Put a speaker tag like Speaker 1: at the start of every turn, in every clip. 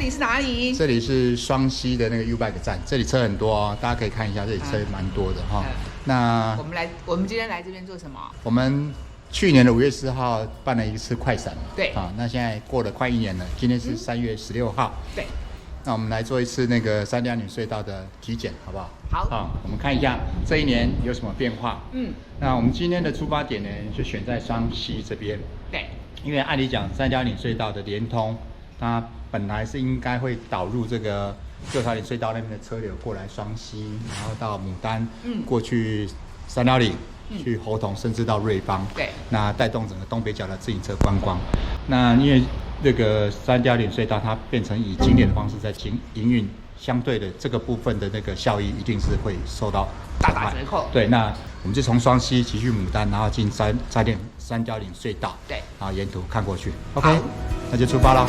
Speaker 1: 里是哪里？
Speaker 2: 这里是双溪的那个 U-Bike 站，这里车很多哦，大家可以看一下，这里车蛮多的哈。那
Speaker 1: 我们今天来这边做什么？
Speaker 2: 我们去年的5月4号办了一次快闪嘛，
Speaker 1: 对
Speaker 2: 啊，那现在过了快1年了，今天是3月16号，
Speaker 1: 对。
Speaker 2: 那我们来做一次那个三貂岭隧道的体检，好不好？
Speaker 1: 好。
Speaker 2: 我们看一下这一年有什么变化。那我们今天的出发点呢，就选在双溪这边。
Speaker 1: 对。因
Speaker 2: 为按理讲，三貂岭隧道的连通，它本来是应该会导入这个六条岭隧道那边的车流过来双溪，然后到牡丹，过去三貂岭。去猴硐，甚至到瑞芳，
Speaker 1: 对，
Speaker 2: 那带动整个东北角的自行车观光。那因为这个三貂岭隧道它变成以景点的方式在营运，相对的这个部分的那个效益一定是会受到
Speaker 1: 大打折扣。
Speaker 2: 对，那我们就从双溪骑去牡丹，然后进三貂岭隧道，
Speaker 1: 对，
Speaker 2: 然后沿途看过去。OK， 那就出发了。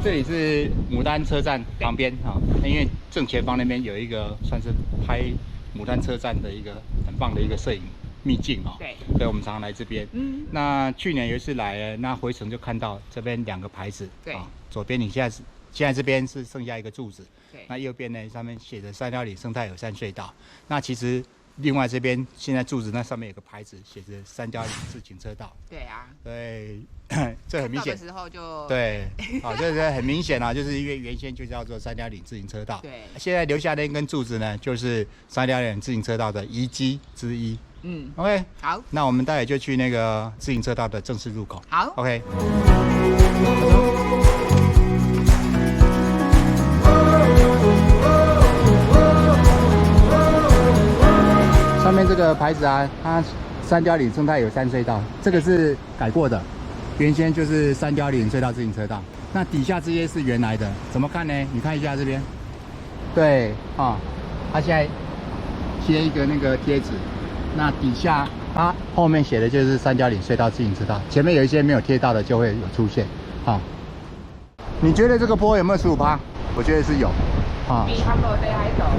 Speaker 2: 这里是牡丹车站旁边哈，因为正前方那边有一个算是拍牡丹车站的一个很棒的一个摄影秘境哦。对，所以我们常常来这边。那去年有一次来，那回程就看到这边2个牌子。对，左边你现在这边是剩下一个柱子。对，那右边呢上面写着三貂岭生态友善隧道。那其实另外这边现在柱子那上面有个牌子，写着三貂岭自行车道。对啊。对。这很明显，的时候就对，好，这是很明显啊，就是因为原先就叫做三貂岭自行车道，对，现在留下那根柱子呢，就是三貂岭自行车道的遗迹之一。OK， 好，那我们待会就去那个自行车道的正式入口。好 ，OK。上面这个牌子啊，它三貂岭生态友善隧道，这个是改过的。原先就是三貂岭隧道自行车道，那底下这些是原来的，怎么看呢？你看一下这边，对啊，它现在贴一个那个贴纸，那底下它后面写的就是三貂岭隧道自行车道，前面有一些没有贴到的就会有出现。好，你觉得这个坡有没有15%？我觉得是有，啊，
Speaker 1: 比他们的还陡。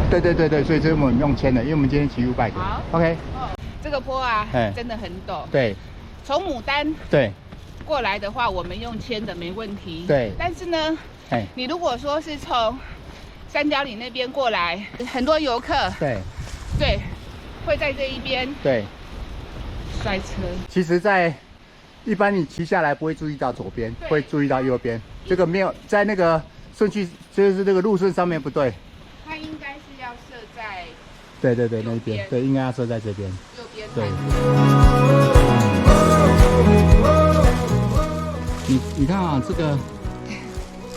Speaker 2: 对，所以这是我们用签的，因为我们今天骑U-Bike。好 ，OK。
Speaker 1: 这个坡啊，真的很陡。
Speaker 2: 对，
Speaker 1: 从牡丹。对。过来的话，我们用牵的没问题。对，但是呢，你如果说是从三貂岭那边过来，很多游客，对，会在这一边摔车。
Speaker 2: 其实，一般你骑下来不会注意到左边，会注意到右边。这个没有在那个顺序，就是这个路顺上面不对。
Speaker 1: 它应该是要设在
Speaker 2: 对那边，对，应该要设在这边。
Speaker 1: 右边。
Speaker 2: 对。你看啊，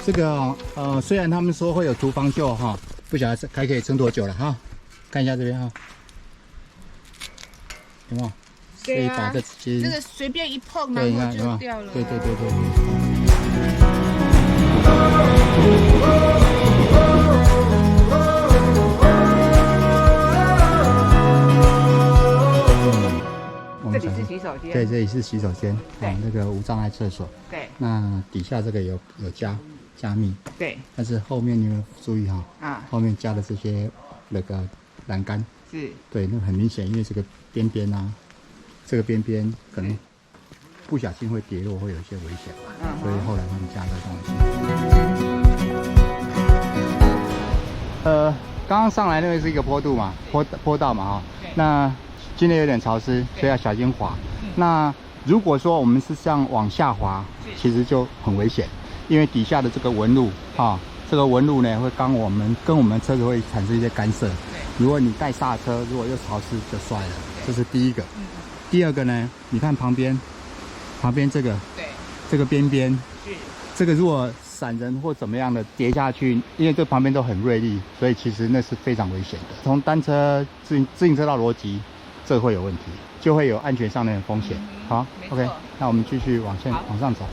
Speaker 2: 这个虽然他们说会有厨房秀哈，不晓得还可以撑多久了哈。看一下这边哈，有没有？
Speaker 1: 对啊，
Speaker 2: 这
Speaker 1: 个随便一碰，然后就掉了。
Speaker 2: 对。
Speaker 1: 这里是洗手间。
Speaker 2: 对，这里是洗手间，那个无障碍厕所。对。那底下这个有加密。对。但是后面你有注意哈，后面加的这些那个栏杆。是。对，那很明显，因为这个边边啊，这个边边可能不小心会跌落，会有一些危险，所以后来他们加这东西。刚刚上来那个是一个坡度嘛，坡道嘛哈。那今天有点潮湿，所以要小心滑。那如果说我们是像往下滑，其实就很危险，因为底下的这个纹路这个纹路呢会跟我们车子会产生一些干涉。如果你带刹车，如果又潮湿就摔了，这是第一个。第二个呢，你看旁边这个，这个边边，这个如果闪人或怎么样的跌下去，因为这旁边都很锐利，所以其实那是非常危险的。从单车自行车道逻辑，这会有问题，就会有安全上面的风险。好 ，OK， 那我们继续往上走。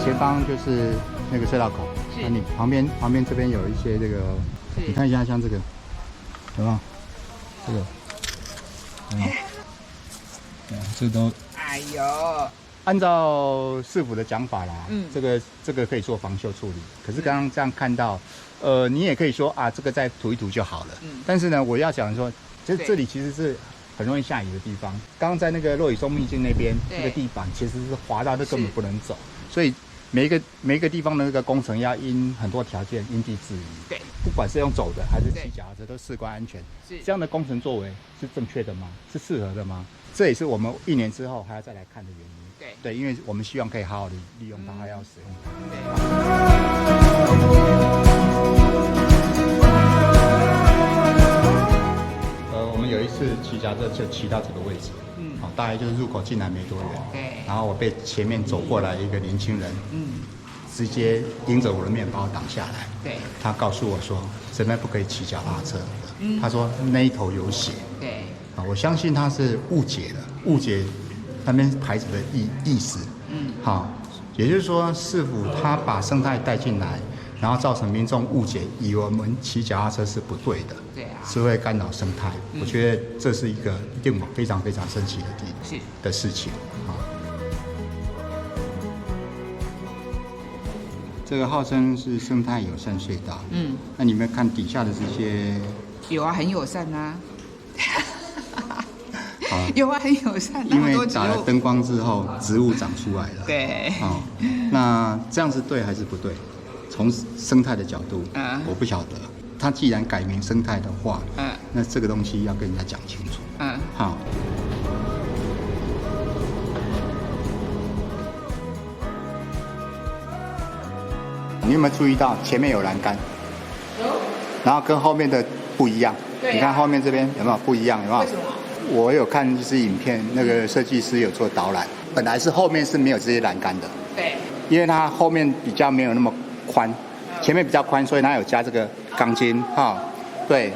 Speaker 2: 前方就是那个隧道口，那你旁边这边有一些这个，你看一下像这个，有没有？这个这都
Speaker 1: 哎呦，
Speaker 2: 按照市府的讲法啦，这个可以做防锈处理。可是刚刚这样看到，你也可以说啊，这个再涂一涂就好了。但是呢，我要讲说，这里其实是很容易下雨的地方。刚刚在那个落雨松秘境那边，那个地板其实是滑到都根本不能走，所以每一个地方的那个工程要因很多条件因地制宜。
Speaker 1: 对，
Speaker 2: 不管是用走的还是骑脚踏车，都事关安全。这样的工程作为是正确的吗？是适合的吗？这也是我们1年之后还要再来看的原因。对，因为我们希望可以好好的利用它，还要使用它。我们有一次骑脚踏车就骑到这个位置，大概就是入口进来没多远，然后我被前面走过来一个年轻人，直接迎着我的面把我挡下来。他告诉我说这边不可以骑脚踏车，他说那一头有血。我相信他是误解那边牌子的意思。也就是说市府他把生态带进来，然后造成民众误解，以为我们骑脚踏车是不对的，是会干扰生态。我觉得这是一个令我非常非常生气的事情。这个号称是生态友善隧道，那你们看底下的这些，
Speaker 1: 有啊，很友善啊。有啊，很友善。
Speaker 2: 因为打了灯光之后，植物长出来了。
Speaker 1: 对。
Speaker 2: 那这样是对还是不对？从生态的角度，我不晓得。他既然改名生态的话，那这个东西要跟人家讲清楚。好。你有没有注意到前面有栏杆？有。然后跟后面的不一样。你看后面这边有没有不一样？有没有？为什么？我有看一支影片，那个设计师有做导览，本来是后面是没有这些栏杆的。对。因为它后面比较没有那么宽，前面比较宽，所以它有加这个钢筋对。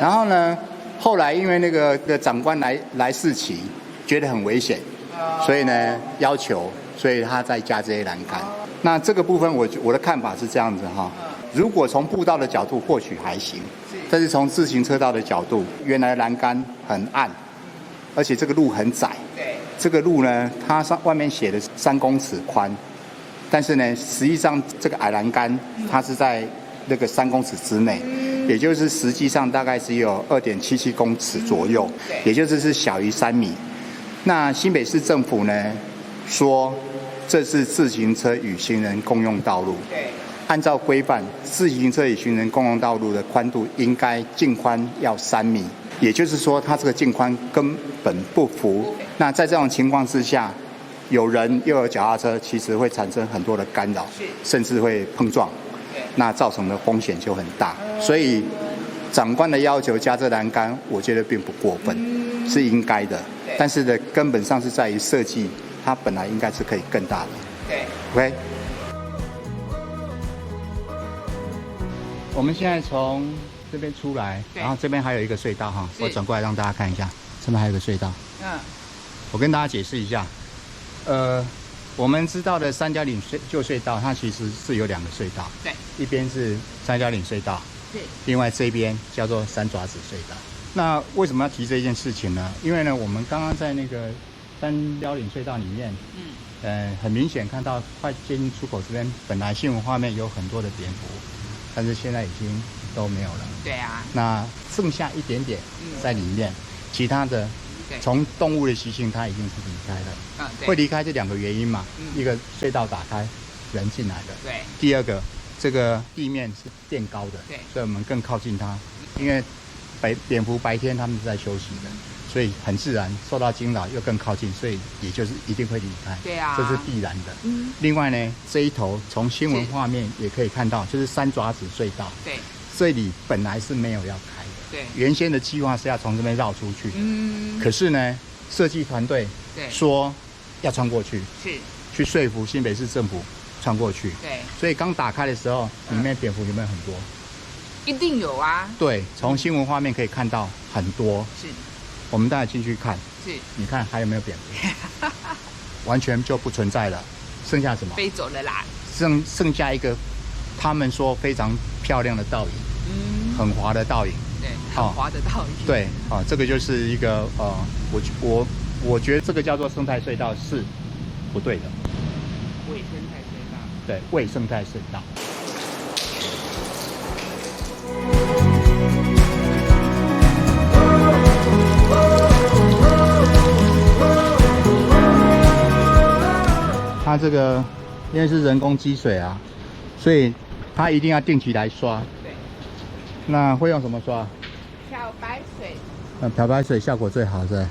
Speaker 2: 然后呢，后来因为那个长官来试骑，觉得很危险，所以呢要求，所以他再加这些栏杆。那这个部分我的看法是这样子如果从步道的角度或许还行，但是从自行车道的角度，原来栏杆很暗，而且这个路很窄。这个路呢，它外面写的3公尺宽，但是呢，实际上这个矮栏杆它是在那个3公尺之内，也就是实际上大概只有2.77公尺左右，也就是小于3米。那新北市政府呢说这是自行车与行人共用道路。按照规范，自行车与行人共用道路的宽度应该净宽要3米，也就是说，它这个净宽根本不符。那在这种情况之下，有人又有脚踏车，其实会产生很多的干扰，甚至会碰撞，那造成的风险就很大。所以，长官的要求加这栏杆，我觉得并不过分，是应该的。但是呢，根本上是在于设计，它本来应该是可以更大的。OK。我们现在从这边出来，然后这边还有一个隧道我转过来让大家看一下，这边还有一个隧道。我跟大家解释一下，我们知道的三蛟岭旧隧道，它其实是有2个隧道，一边是三蛟岭隧道，另外这边叫做三爪子隧道。那为什么要提这件事情呢？因为呢，我们刚刚在那个三蛟岭隧道里面，很明显看到快接近出口这边，本来新闻画面有很多的蝙蝠。但是现在已经都没有了。那剩下一点点在里面，其他的从动物的习性，它已经是离开了。会离开这2个原因嘛？一个隧道打开，人进来的。第二个，这个地面是垫高的，所以我们更靠近它。因为蝙蝠白天它们是在休息的，所以很自然受到惊扰，又更靠近，所以也就是一定会离开。这是必然的。另外呢，这一头从新闻画面也可以看到，就是三爪子隧道。这里本来是没有要开的。原先的计划是要从这边绕出去。可是呢，设计团队说要穿过去，去说服新北市政府穿过去。所以刚打开的时候，里面蝙蝠有没有很多？
Speaker 1: 一定有啊。对，
Speaker 2: 从新闻画面可以看到很多。我们待会进去看，你看还有没有蝙蝠？完全就不存在了，剩下什么？
Speaker 1: 飞走了啦。
Speaker 2: 剩下一个，他们说非常漂亮的倒影，很滑的倒影，
Speaker 1: 对，很滑的道。
Speaker 2: 对，这个就是一个我觉得这个叫做生态隧道是不对的。
Speaker 1: 伪生态隧道。
Speaker 2: 对，伪生态隧道。它这个因为是人工积水啊，所以它一定要定期来刷。
Speaker 1: 对。
Speaker 2: 那会用什么刷？
Speaker 1: 漂白水。
Speaker 2: 漂白水效果最好是。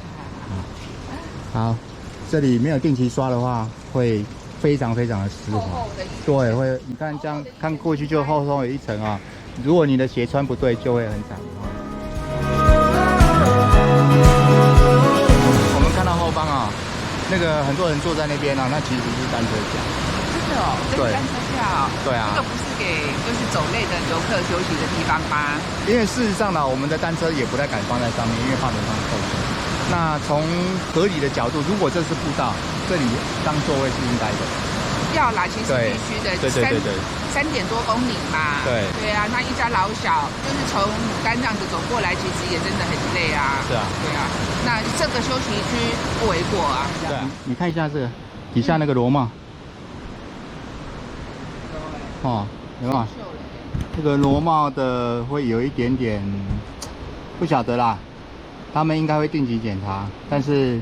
Speaker 2: 好，这里没有定期刷的话，会非常非常的湿滑。对，会，你看这样看过去就厚厚有一层啊。如果你的鞋穿不对，就会很惨。我们看到后方啊。那个很多人坐在那边啊，那其实是单车架。
Speaker 1: 真的哦，这是单车架哦。
Speaker 2: 对啊。
Speaker 1: 这个不是给就是走累的游客休息的地方吗？
Speaker 2: 因为事实上呢，我们的单车也不太敢放在上面，因为怕轮胎受损。那从合理的角度，如果这是步道，这里当座位是应该的。
Speaker 1: 要啦，其实必须的。
Speaker 2: 对。
Speaker 1: 3点多公里嘛。对。对啊，那一家老小就是从牡丹这样子走过来，其实也真的很累啊。
Speaker 2: 是啊。
Speaker 1: 对啊。那这个休息区不为过啊。
Speaker 2: 对啊，你看一下这个底下那个螺帽。哦，有没有？这个螺帽的会有一点点，不晓得啦。他们应该会定期检查，但是，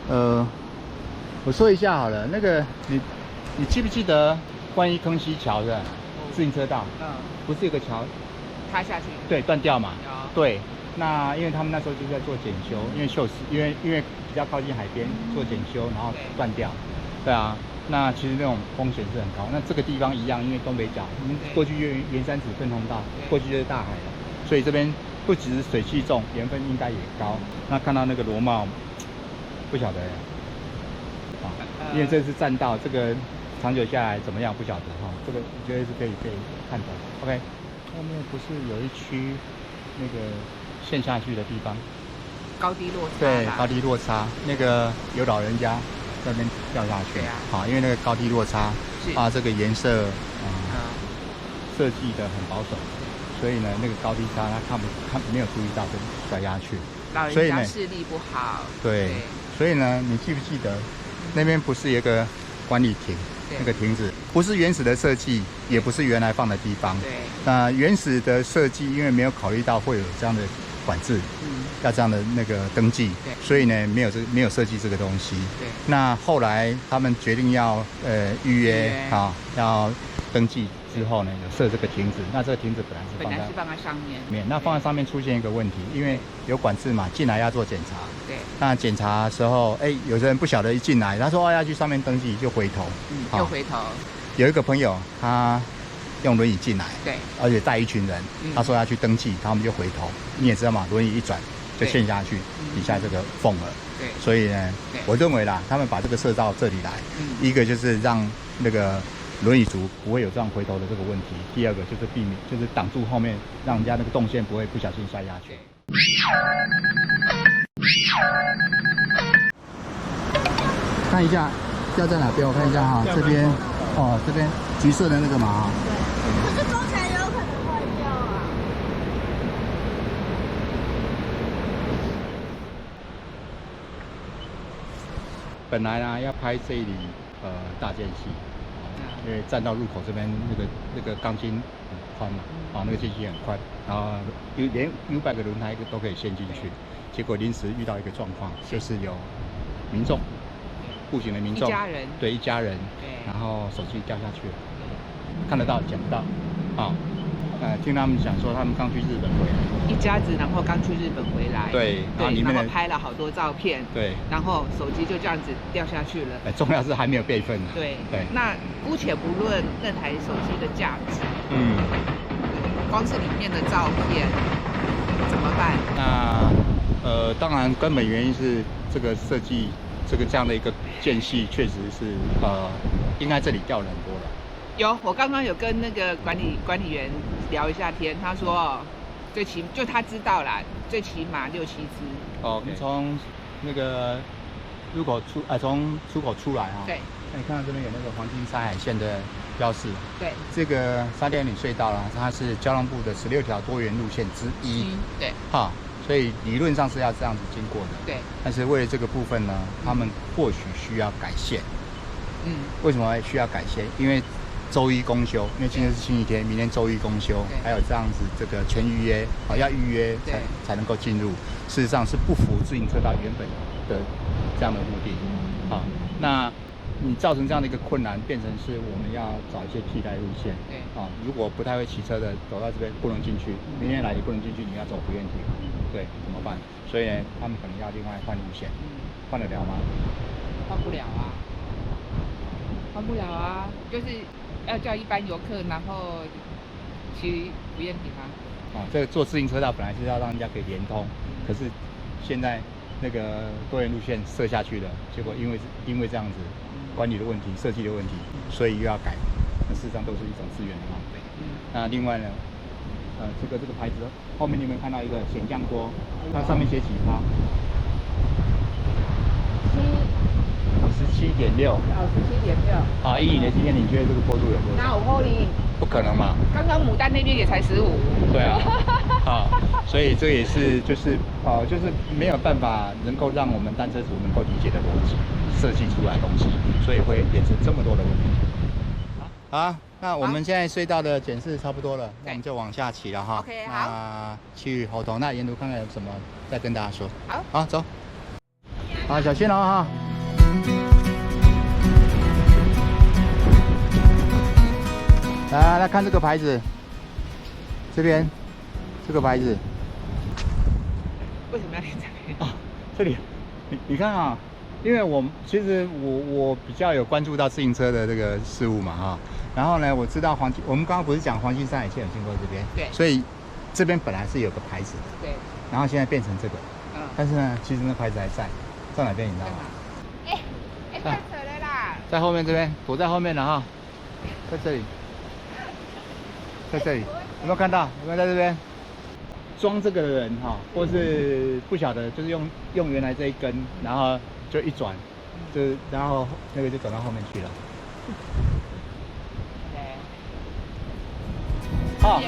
Speaker 2: 我说一下好了，那个你记不记得万一坑溪桥的自行车道？不是有个桥
Speaker 1: 塌下去？对，
Speaker 2: 断掉嘛。对。那因为他们那时候就在做检修，因为比较靠近海边做检修，然后断掉。对啊，那其实那种风险是很高。那这个地方一样，因为东北角，我们过去圆山子分通道，过去就是大海了，所以这边不只是水汽重，盐分应该也高。那看到那个螺帽，不晓得因为这是栈道，这个长久下来怎么样不晓得这个我觉得是可以看的。OK， 后面不是有一区那个陷下去的地方，
Speaker 1: 高低落差。
Speaker 2: 对，高低落差，那个有老人家在那边掉下去。因为那个高低落差这个颜色设计的很保守，所以呢那个高低差他没有注意到就掉下去。
Speaker 1: 老人家视力不好。对，
Speaker 2: 所以呢你记不记得那边不是有一个管理亭？那个亭子不是原始的设计，也不是原来放的地方。对。那原始的设计，因为没有考虑到会有这样的管制，要这样的那个登记，所以呢没有设计这个东西。对。那后来他们决定要预约要登记之后呢，有设这个亭子。那这个亭子本来是放在
Speaker 1: 上面。
Speaker 2: 那放在上面出现一个问题，因为有管制嘛，进来要做检查。对。那检查的时候，有的人不晓得一进来，他说要去上面登记，就回头。
Speaker 1: 又回头。
Speaker 2: 有一个朋友他用轮椅进来，对，而且带一群人，他说要去登记，他们就回头。你也知道嘛，轮椅一转就陷下去底下这个缝了。对。所以呢，我认为啦，他们把这个设到这里来，一个就是让那个轮椅族不会有这样回头的这个问题，第二个就是避免，就是挡住后面，让人家那个动线不会不小心摔下去。看一下掉在哪边，我看一下哈，这边这边橘色的那个嘛
Speaker 3: 可是装起来也有可能坏掉啊。
Speaker 2: 本来呢要拍这里大间隙，因为站到入口这边那个钢筋很宽嘛，那个间隙很宽，然后连 U-bike 轮胎都可以陷进去。结果临时遇到一个状况，就是有民众。步行的民众，一家人，然后手机掉下去了，看得到，捡不到，听他们讲说，他们刚去日本回来，
Speaker 1: 一家子，然后刚去日本回来，
Speaker 2: 对，
Speaker 1: 然后拍了好多照片，对，然后手机就这样子掉下去了，
Speaker 2: 重要是还没有备份呢，
Speaker 1: 对，那姑且不论那台手机的价值，光是里面的照片怎么办？
Speaker 2: 那当然根本原因是这个设计。这样的一个间隙，确实是应该这里掉人多了。
Speaker 1: 有，我刚刚有跟那个管理员聊一下天，他说就他知道啦，最起码6-7只。
Speaker 2: 我们从那个入口从出口出来对，那你看到这边有那个黄金山海线的标示。
Speaker 1: 对，
Speaker 2: 这个3点0隧道啦，它是交通部的16条多元路线之一。
Speaker 1: 对，
Speaker 2: 哈，所以理论上是要这样子经过的。
Speaker 1: 对，
Speaker 2: 但是为了这个部分呢，他们或许需要改线。为什么需要改线？因为周一公休，因为今天是星期天，明天周一公休，还有这样子这个全预约，要预约才能够进入。事实上是不符自行车道原本的这样的目的。好，那你造成这样的一个困难，变成是我们要找一些替代路线。对，啊，如果不太会骑车的走到这边不能进去，明天来也不能进去，你要走不愿体，对，怎么办？所以呢，他们可能要另外换路线，换得了吗？
Speaker 1: 换不了啊，换不了啊，就是要叫一般游客，然后骑不愿体吗？
Speaker 2: 这个做自行车道本来是要让人家可以连通，可是现在那个多元路线设下去了，结果因为这样子管理的问题、设计的问题，所以又要改。那事实上都是一种资源的浪费。那另外呢，这个牌子后面你有没有看到一个显降坡？它上面写几趴？17.6。17.6。啊，以你的经验，你觉得这个坡度有多少？
Speaker 1: 哪有可能？
Speaker 2: 不可能嘛！
Speaker 1: 刚刚牡丹那边也才15。
Speaker 2: 对啊，所以这也是就是没有办法能够让我们单车族能够理解的逻辑设计出来的东西，所以会衍生这么多的问题。好，那我们现在隧道的检视差不多了，那我们就往下骑了哈。
Speaker 1: OK， 好。
Speaker 2: 那去猴头，那沿途看看有什么再跟大家说。
Speaker 1: 好，
Speaker 2: 好，走。好，小心哦哈。来看这个牌子，这边这个牌子，
Speaker 1: 为什么要连这边？
Speaker 2: 啊，这里，你看啊，因为其实我比较有关注到自行车的这个事物嘛哈，然后呢，我知道我们刚刚不是讲黄金山以前有经过这边，对，所以这边本来是有个牌子的，对，然后现在变成这个，但是呢，其实那牌子还在哪边你知道吗？
Speaker 1: 太扯了啦，
Speaker 2: 在后面这边，躲在后面了哈，在这里。在这里有没有看到？有没有在这边装这个的人哈，或是不晓得，就是用原来这一根，然后就一转，然后那个就转到后面去了。好。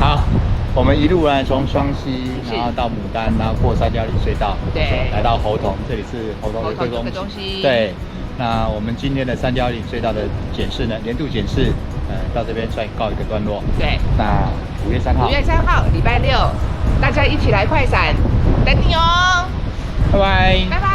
Speaker 2: 好。我们一路呢，从双溪，然后到牡丹，然后过三角岭隧道，对，来到猴硐，这里是猴硐游客中心。对，那我们今天的三角岭隧道的检视呢，年度检视，到这边算告一个段落。对，那5月3号，礼拜6，大家一起来快闪，等你哦，拜拜，拜拜。